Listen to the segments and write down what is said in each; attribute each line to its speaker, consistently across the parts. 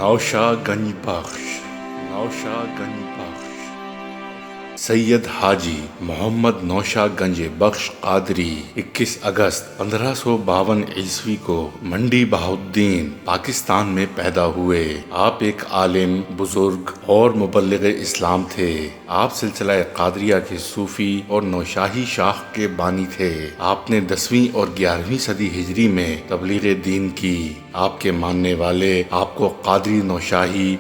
Speaker 1: نوشا گنج بخش نوشا گنج بخش سید حاجی محمد نوشا گنج بخش قادری 21 اگست 1552 عیسوی کو منڈی بہاؤالدین پاکستان میں پیدا ہوئے۔ آپ ایک عالم، بزرگ اور مبلغ اسلام تھے۔ آپ سلسلہ قادریہ کے صوفی اور نوشاہی شاخ کے بانی تھے۔ آپ نے 10ویں اور 11ویں صدی ہجری میں تبلیغ دین کی۔ آپ کے ماننے والے آپ کو قادری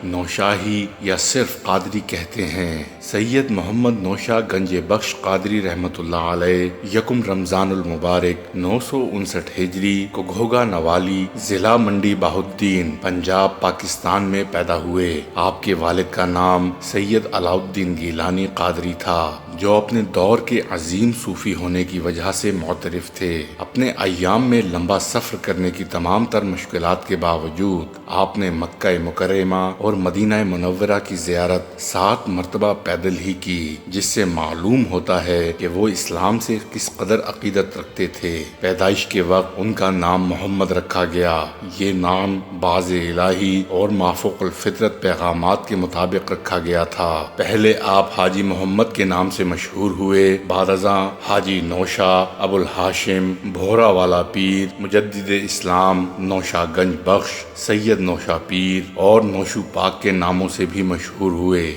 Speaker 1: نوشاہی یا صرف قادری کہتے ہیں۔ سید محمد نوشا گنج بخش قادری رحمت اللہ علیہ 1 رمضان المبارک 959 ہجری کو گھوگا نوالی ضلع منڈی بہاؤالدین پنجاب پاکستان میں پیدا ہوئے۔ آپ کے والد کا نام سید علاؤالدین گیلانی قادری تھا، جو اپنے دور کے عظیم صوفی ہونے کی وجہ سے معترف تھے۔ اپنے ایام میں لمبا سفر کرنے کی تمام تر مشکلات کے باوجود آپ نے مکہ مکرمہ اور مدینہ منورہ کی زیارت 7 مرتبہ پیدل ہی کی، جس سے معلوم ہوتا ہے کہ وہ اسلام سے کس قدر عقیدت رکھتے تھے۔ پیدائش کے وقت ان کا نام محمد رکھا گیا۔ یہ نام باز الہی اور مافوق الفطرت پیغامات کے مطابق رکھا گیا تھا۔ پہلے آپ حاجی محمد کے نام سے مشہور ہوئے، بعد ازاں حاجی نوشا، ابو الہاشم، بھورا والا پیر، مجدد اسلام، نوشا گنج بخش، سید نوشا پیر اور نوشو پاک کے ناموں سے بھی مشہور ہوئے۔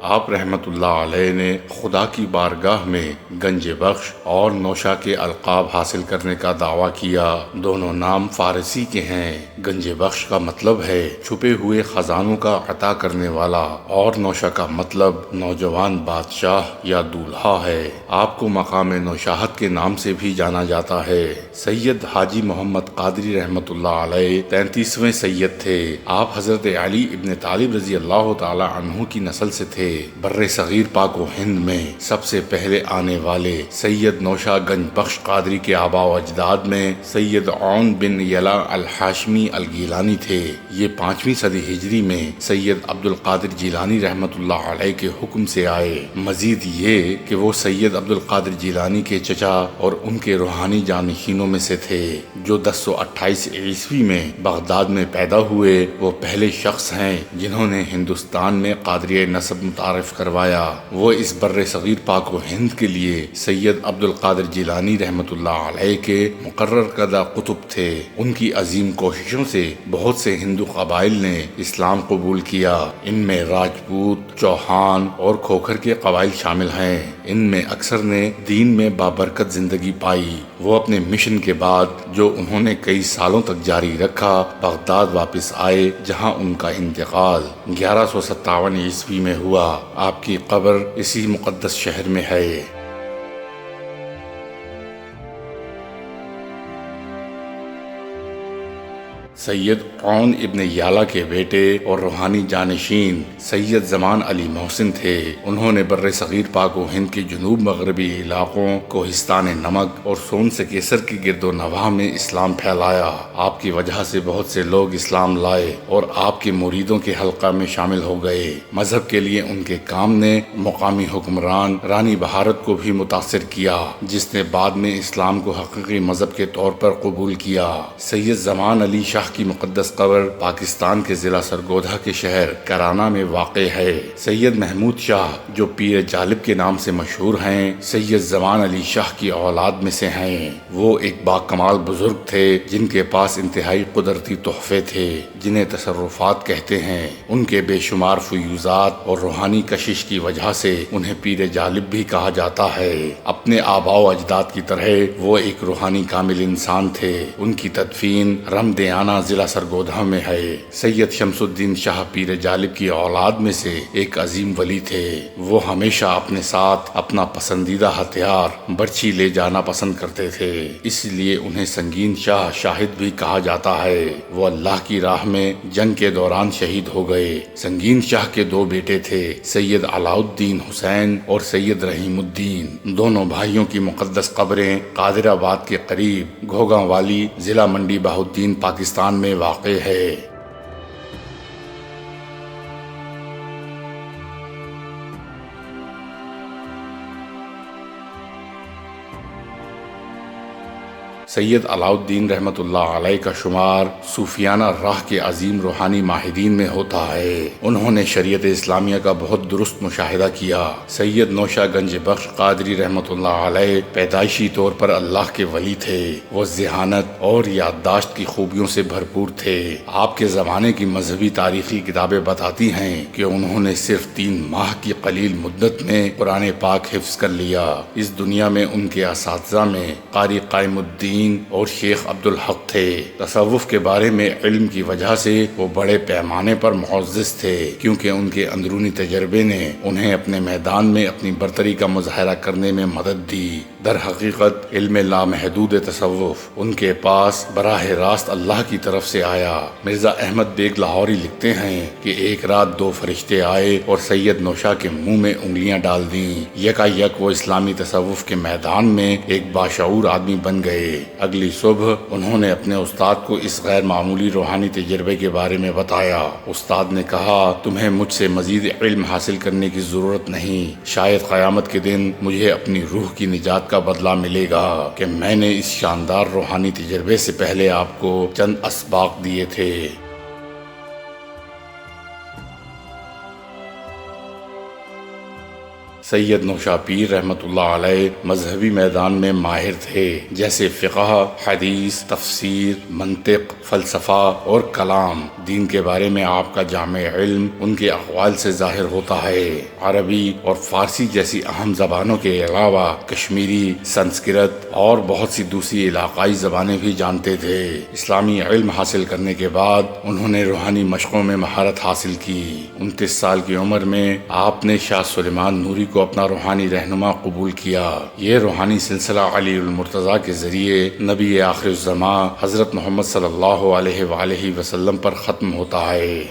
Speaker 1: آپ رحمت اللہ علیہ نے خدا کی بارگاہ میں گنج بخش اور نوشا کے القاب حاصل کرنے کا دعویٰ کیا۔ دونوں نام فارسی کے ہیں۔ گنج بخش کا مطلب ہے چھپے ہوئے خزانوں کا عطا کرنے والا، اور نوشا کا مطلب نوجوان بادشاہ یا دولہا ہے۔ آپ کو مقام نوشاہت کے نام سے بھی جانا جاتا ہے۔ سید حاجی محمد قادری رحمت اللہ علیہ 33ویں سید تھے۔ آپ حضرت علی ابن طالب رضی اللہ تعالی عنہ کی نسل سے تھے۔ بر صغیر پاک و ہند میں سب سے پہلے آنے والے سید نوشا گنج بخش قادری کے آباء و اجداد میں سید عون بن یلا الہاشمی الگیلانی تھے۔ یہ 5ویں صدی ہجری میں سید عبد القادر جیلانی رحمت اللہ علیہ کے حکم سے آئے۔ مزید یہ کہ وہ سید عبد القادر جیلانی کے چچا اور ان کے روحانی جانشینوں میں سے تھے، جو 1028 عیسوی میں بغداد میں پیدا ہوئے۔ وہ پہلے شخص ہیں جنہوں نے ہندوستان میں قادریہ نسب متعارف کروایا۔ وہ اس بر صغیر پاک و ہند کے لیے سید عبد القادر جیلانی رحمت اللہ علیہ کے مقرر کردہ قطب تھے۔ ان کی عظیم کوششوں سے بہت سے ہندو قبائل نے اسلام قبول کیا۔ ان میں راجپوت، چوہان اور کھوکھر کے قبائل شامل ہیں۔ ان میں اکثر نے دین میں بابرکت زندگی پائی۔ وہ اپنے مشن کے بعد، جو انہوں نے کئی سالوں تک جاری رکھا، بغداد واپس آئے، جہاں ان کا انتقال 1157 عیسوی میں ہوا۔ آپ کی قبر اسی مقدس شہر میں ہے۔ سید عون ابن یالا کے بیٹے اور روحانی جانشین سید زمان علی محسن تھے۔ انہوں نے بر صغیر پاک و ہند کے جنوب مغربی علاقوں، کوہستان نمک اور سون سے کیسر کی گرد و نواح میں اسلام پھیلایا۔ آپ کی وجہ سے بہت سے لوگ اسلام لائے اور آپ کے مریدوں کے حلقہ میں شامل ہو گئے۔ مذہب کے لیے ان کے کام نے مقامی حکمران رانی بہارت کو بھی متاثر کیا، جس نے بعد میں اسلام کو حقیقی مذہب کے طور پر قبول کیا۔ سید زمان علی شاہ کی مقدس قبر پاکستان کے ضلع سرگودھا کے شہر کرانہ میں واقع ہے۔ سید محمود شاہ، جو پیر جالب کے نام سے مشہور ہیں، سید زمان علی شاہ کی اولاد میں سے ہیں۔ وہ ایک باکمال بزرگ تھے جن کے پاس انتہائی قدرتی تحفے تھے، جنہیں تصرفات کہتے ہیں۔ ان کے بے شمار فیوزات اور روحانی کشش کی وجہ سے انہیں پیر جالب بھی کہا جاتا ہے۔ اپنے آباء و اجداد کی طرح وہ ایک روحانی کامل انسان تھے۔ ان کی تدفین رمدیانہ ضلع سرگودھا میں ہے۔ سید شمس الدین شاہ پیر جالب کی اولاد میں سے ایک عظیم ولی تھے۔ وہ ہمیشہ اپنے ساتھ اپنا پسندیدہ ہتھیار برچھی لے جانا پسند کرتے تھے، اس لیے انہیں سنگین شاہ شاہد بھی کہا جاتا ہے۔ وہ اللہ کی راہ میں جنگ کے دوران شہید ہو گئے۔ سنگین شاہ کے 2 بیٹے تھے، سید علاؤالدین حسین اور سید رحیم الدین۔ دونوں بھائیوں کی مقدس قبریں قادر آباد کے قریب گھوگا والی ضلع منڈی بہاؤالدین پاکستان میں واقع ہے۔ سید علاؤالدین رحمت اللہ علیہ کا شمار صوفیانہ راہ کے عظیم روحانی ماہرین میں ہوتا ہے۔ انہوں نے شریعت اسلامیہ کا بہت درست مشاہدہ کیا۔ سید نوشہ گنج بخش قادری رحمت اللہ علیہ پیدائشی طور پر اللہ کے ولی تھے۔ وہ ذہانت اور یادداشت کی خوبیوں سے بھرپور تھے۔ آپ کے زمانے کی مذہبی تاریخی کتابیں بتاتی ہیں کہ انہوں نے صرف 3 ماہ کی قلیل مدت میں قرآن پاک حفظ کر لیا۔ اس دنیا میں ان کے اساتذہ میں قاری قائم الدین اور شیخ عبدالحق تھے۔ تصوف کے بارے میں علم کی وجہ سے وہ بڑے پیمانے پر معزز تھے، کیونکہ ان کے اندرونی تجربے نے انہیں اپنے میدان میں اپنی برتری کا مظاہرہ کرنے میں مدد دی۔ در حقیقت علم لامحدود تصوف ان کے پاس براہ راست اللہ کی طرف سے آیا۔ مرزا احمد بیگ لاہوری لکھتے ہیں کہ ایک رات 2 فرشتے آئے اور سید نوشہ کے منہ میں انگلیاں ڈال دیں۔ یکا یک وہ اسلامی تصوف کے میدان میں ایک باشعور آدمی بن گئے۔ اگلی صبح انہوں نے اپنے استاد کو اس غیر معمولی روحانی تجربے کے بارے میں بتایا۔ استاد نے کہا، تمہیں مجھ سے مزید علم حاصل کرنے کی ضرورت نہیں، شاید قیامت کے دن مجھے اپنی روح کی نجات کا بدلہ ملے گا کہ میں نے اس شاندار روحانی تجربے سے پہلے آپ کو چند اسباق دیے تھے۔ سید نوشہ پیر رحمت اللہ علیہ مذہبی میدان میں ماہر تھے، جیسے فقہ، حدیث، تفسیر، منطق، فلسفہ اور کلام۔ دین کے بارے میں آپ کا جامع علم ان کے اقوال سے ظاہر ہوتا ہے۔ عربی اور فارسی جیسی اہم زبانوں کے علاوہ کشمیری، سنسکرت اور بہت سی دوسری علاقائی زبانیں بھی جانتے تھے۔ اسلامی علم حاصل کرنے کے بعد انہوں نے روحانی مشقوں میں مہارت حاصل کی۔ 29 سال کی عمر میں آپ نے شاہ سلیمان نوری کو اپنا روحانی رہنما قبول کیا۔ یہ روحانی سلسلہ علی المرتضیٰ کے ذریعے نبی آخر الزماں حضرت محمد صلی اللہ علیہ وآلہ وسلم پر ختم ہوتا ہے۔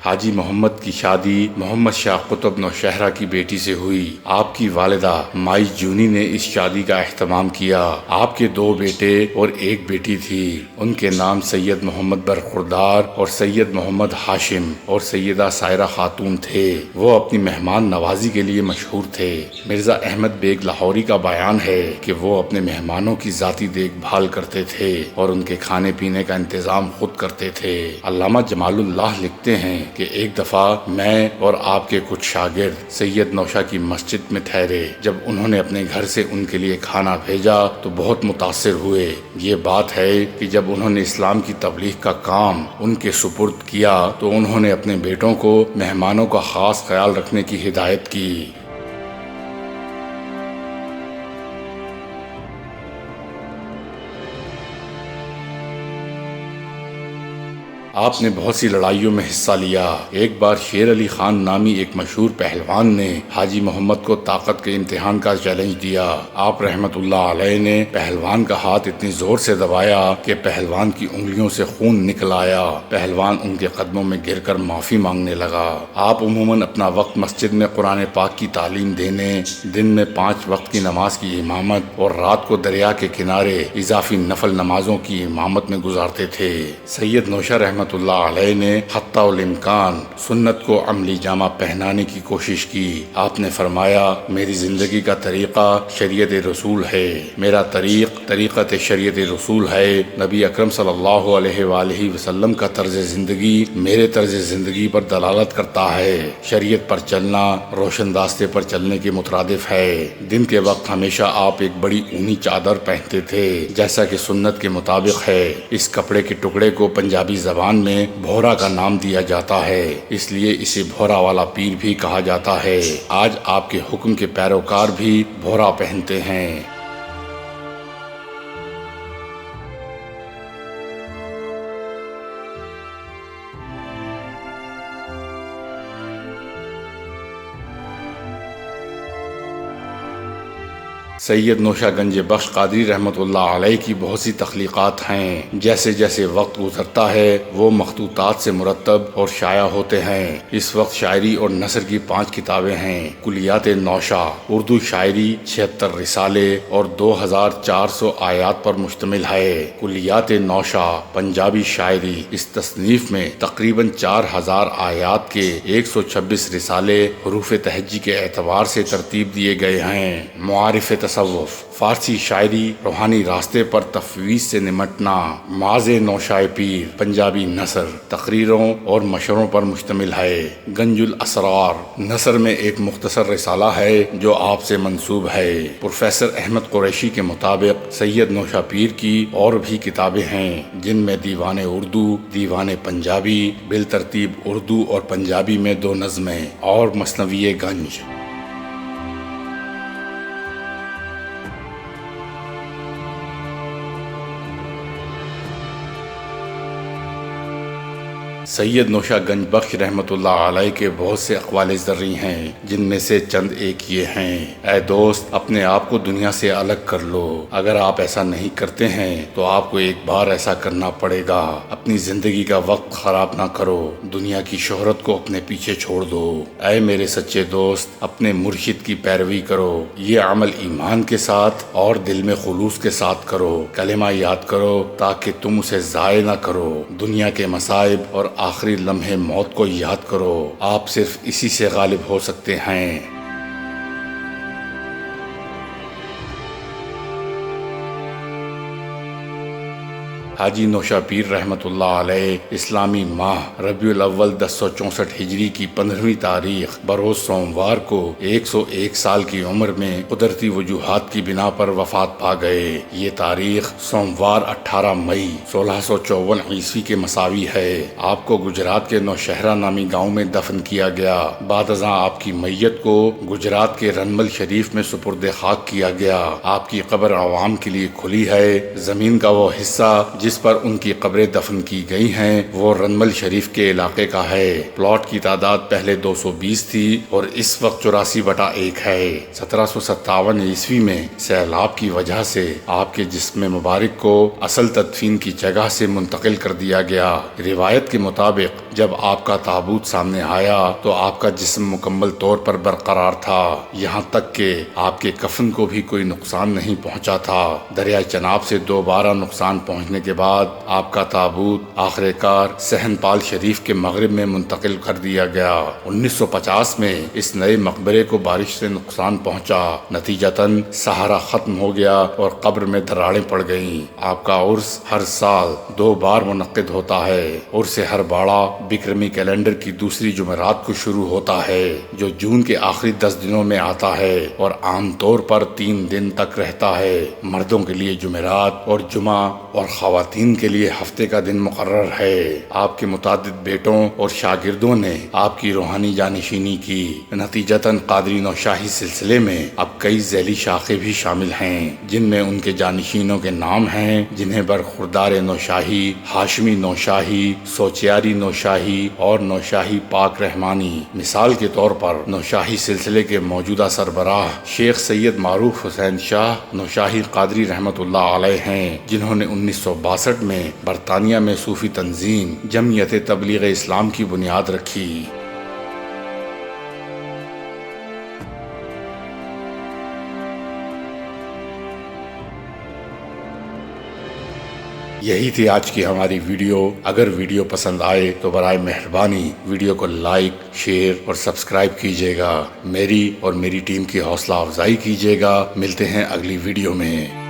Speaker 1: حاجی محمد کی شادی محمد شاہ قطب نوشہرہ کی بیٹی سے ہوئی۔ آپ کی والدہ مائی جونی نے اس شادی کا اہتمام کیا۔ آپ کے 2 بیٹے اور 1 بیٹی تھی۔ ان کے نام سید محمد برخوردار اور سید محمد ہاشم اور سیدہ سائرہ خاتون تھے۔ وہ اپنی مہمان نوازی کے لیے مشہور تھے۔ مرزا احمد بیگ لاہوری کا بیان ہے کہ وہ اپنے مہمانوں کی ذاتی دیکھ بھال کرتے تھے اور ان کے کھانے پینے کا انتظام خود کرتے تھے۔ علامہ جمال اللہ لکھتے ہیں کہ ایک دفعہ میں اور آپ کے کچھ شاگرد سید نوشہ کی مسجد میں ٹھہرے۔ جب انہوں نے اپنے گھر سے ان کے لیے کھانا بھیجا تو بہت متاثر ہوئے۔ یہ بات ہے کہ جب انہوں نے اسلام کی تبلیغ کا کام ان کے سپرد کیا تو انہوں نے اپنے بیٹوں کو مہمانوں کا خاص خیال رکھنے کی ہدایت کی۔ آپ نے بہت سی لڑائیوں میں حصہ لیا۔ ایک بار شیر علی خان نامی ایک مشہور پہلوان نے حاجی محمد کو طاقت کے امتحان کا چیلنج دیا۔ آپ رحمت اللہ علیہ نے پہلوان کا ہاتھ اتنی زور سے دبایا کہ پہلوان کی انگلیوں سے خون نکل آیا۔ پہلوان ان کے قدموں میں گر کر معافی مانگنے لگا۔ آپ عموماً اپنا وقت مسجد میں قرآن پاک کی تعلیم دینے، دن میں 5 وقت کی نماز کی امامت اور رات کو دریا کے کنارے اضافی نفل نمازوں کی امامت میں گزارتے تھے۔ سید نوشہ رحمت اللہ علیہ نے حتی الامکان سنت کو عملی جامہ پہنانے کی کوشش کی۔ آپ نے فرمایا، میری زندگی کا طریقہ شریعت رسول ہے، میرا طریقت شریعت رسول ہے۔ نبی اکرم صلی اللہ علیہ وآلہ وسلم کا طرز زندگی میرے طرز زندگی پر دلالت کرتا ہے۔ شریعت پر چلنا روشن راستے پر چلنے کے مترادف ہے۔ دن کے وقت ہمیشہ آپ ایک بڑی اونی چادر پہنتے تھے، جیسا کہ سنت کے مطابق ہے۔ اس کپڑے کے ٹکڑے کو پنجابی زبان میں بھورا کا نام دیا جاتا ہے، اس لیے اسے بھورا والا پیر بھی کہا جاتا ہے۔ آج آپ کے حکم کے پیروکار بھی بھورا پہنتے ہیں۔ سید نوشہ گنج بخش قادری رحمۃ اللہ علیہ کی بہت سی تخلیقات ہیں، جیسے جیسے وقت گزرتا ہے وہ مخطوطات سے مرتب اور شائع ہوتے ہیں۔ اس وقت شاعری اور نثر کی 5 کتابیں ہیں۔ کلیات نوشہ اردو شاعری 76 رسالے اور 2400 آیات پر مشتمل ہے۔ کلیات نوشہ پنجابی شاعری، اس تصنیف میں تقریباً 4000 آیات کے 126 رسالے حروف تہجی کے اعتبار سے ترتیب دیے گئے ہیں۔ معارف تصوف فارسی شاعری، روحانی راستے پر تفویض سے نمٹنا، معاذ نوشہ پیر پنجابی نثر تقریروں اور مشوروں پر مشتمل ہے۔ گنج الاسرار نثر میں ایک مختصر رسالہ ہے جو آپ سے منسوب ہے۔ پروفیسر احمد قریشی کے مطابق سید نوشہ پیر کی اور بھی کتابیں ہیں جن میں دیوان اردو، دیوان پنجابی بالترتیب اردو اور پنجابی میں 2 نظمیں اور مثنوی گنج۔ سید نوشہ گنج بخش رحمۃ اللہ علیہ کے بہت سے اقوال زرعی ہیں، جن میں سے چند ایک یہ ہیں: اے دوست، اپنے آپ کو دنیا سے الگ کر لو۔ اگر آپ ایسا نہیں کرتے ہیں تو آپ کو ایک بار ایسا کرنا پڑے گا۔ اپنی زندگی کا وقت خراب نہ کرو، دنیا کی شہرت کو اپنے پیچھے چھوڑ دو۔ اے میرے سچے دوست، اپنے مرشد کی پیروی کرو۔ یہ عمل ایمان کے ساتھ اور دل میں خلوص کے ساتھ کرو۔ کلمہ یاد کرو تاکہ تم اسے ضائع نہ کرو۔ دنیا کے مصائب اور آخری لمحے موت کو یاد کرو، آپ صرف اسی سے غالب ہو سکتے ہیں۔ حاجی نوشہ پیر رحمۃ اللہ علیہ اسلامی ماہ ربیع الاول 1064 ہجری کی 15ویں تاریخ بروز سوموار کو 101 سال کی عمر میں قدرتی وجوہات کی بنا پر وفات پا گئے۔ یہ تاریخ سوموار 18 مئی 1654 عیسوی کے مساوی ہے۔ آپ کو گجرات کے نوشہرہ نامی گاؤں میں دفن کیا گیا۔ بعد ازاں آپ کی میت کو گجرات کے رنمل شریف میں سپرد خاک کیا گیا۔ آپ کی قبر عوام کے لیے کھلی ہے۔ زمین کا وہ حصہ جس پر ان کی قبریں دفن کی گئی ہیں وہ رنمل شریف کے علاقے کا ہے۔ پلاٹ کی تعداد پہلے 220 تھی اور اس وقت 84/1 ہے۔ 1757 عیسوی میں سیلاب کی وجہ سے آپ کے جسم مبارک کو اصل تدفین کی جگہ سے منتقل کر دیا گیا۔ روایت کے مطابق جب آپ کا تابوت سامنے آیا تو آپ کا جسم مکمل طور پر برقرار تھا، یہاں تک کہ آپ کے کفن کو بھی کوئی نقصان نہیں پہنچا تھا۔ دریائے چناب سے دوبارہ نقصان پہنچنے کے بعد آپ کا تابوت آخر کار سہن پال شریف کے مغرب میں منتقل کر دیا گیا۔ 1950 میں اس نئے مقبرے کو بارش سے نقصان پہنچا، نتیجتاً سہارا ختم ہو گیا اور قبر میں دراڑیں پڑ گئیں۔ آپ کا عرس ہر سال 2 بار منعقد ہوتا ہے۔ عرس ہر باڑہ بکرمی کیلنڈر کی دوسری جمعرات کو شروع ہوتا ہے جو جون کے آخری 10 دنوں میں آتا ہے اور عام طور پر 3 دن تک رہتا ہے۔ مردوں کے لیے جمعرات اور جمعہ اور خواتین کے لیے ہفتے کا دن مقرر ہے۔ آپ کے متعدد بیٹوں اور شاگردوں نے آپ کی روحانی جانشینی کی، نتیجتاً قادری نوشاہی سلسلے میں اب کئی ذیلی شاخیں بھی شامل ہیں جن میں ان کے جانشینوں کے نام ہیں، جنہیں برخوردار نوشاہی، ہاشمی نوشاہی، سوچیاری نوشاہی اور نوشاہی پاک رحمانی۔ مثال کے طور پر نوشاہی سلسلے کے موجودہ سربراہ شیخ سید معروف حسین شاہ نوشاہی قادری رحمۃ اللہ علیہ ہیں، جنہوں نے 1962 میں برطانیہ میں صوفی تنظیم جمعیت تبلیغ اسلام کی بنیاد رکھی۔ یہی تھی آج کی ہماری ویڈیو۔ اگر ویڈیو پسند آئے تو برائے مہربانی ویڈیو کو لائک، شیئر اور سبسکرائب کیجیے گا۔ میری اور میری ٹیم کی حوصلہ افزائی کیجیے گا۔ ملتے ہیں اگلی ویڈیو میں۔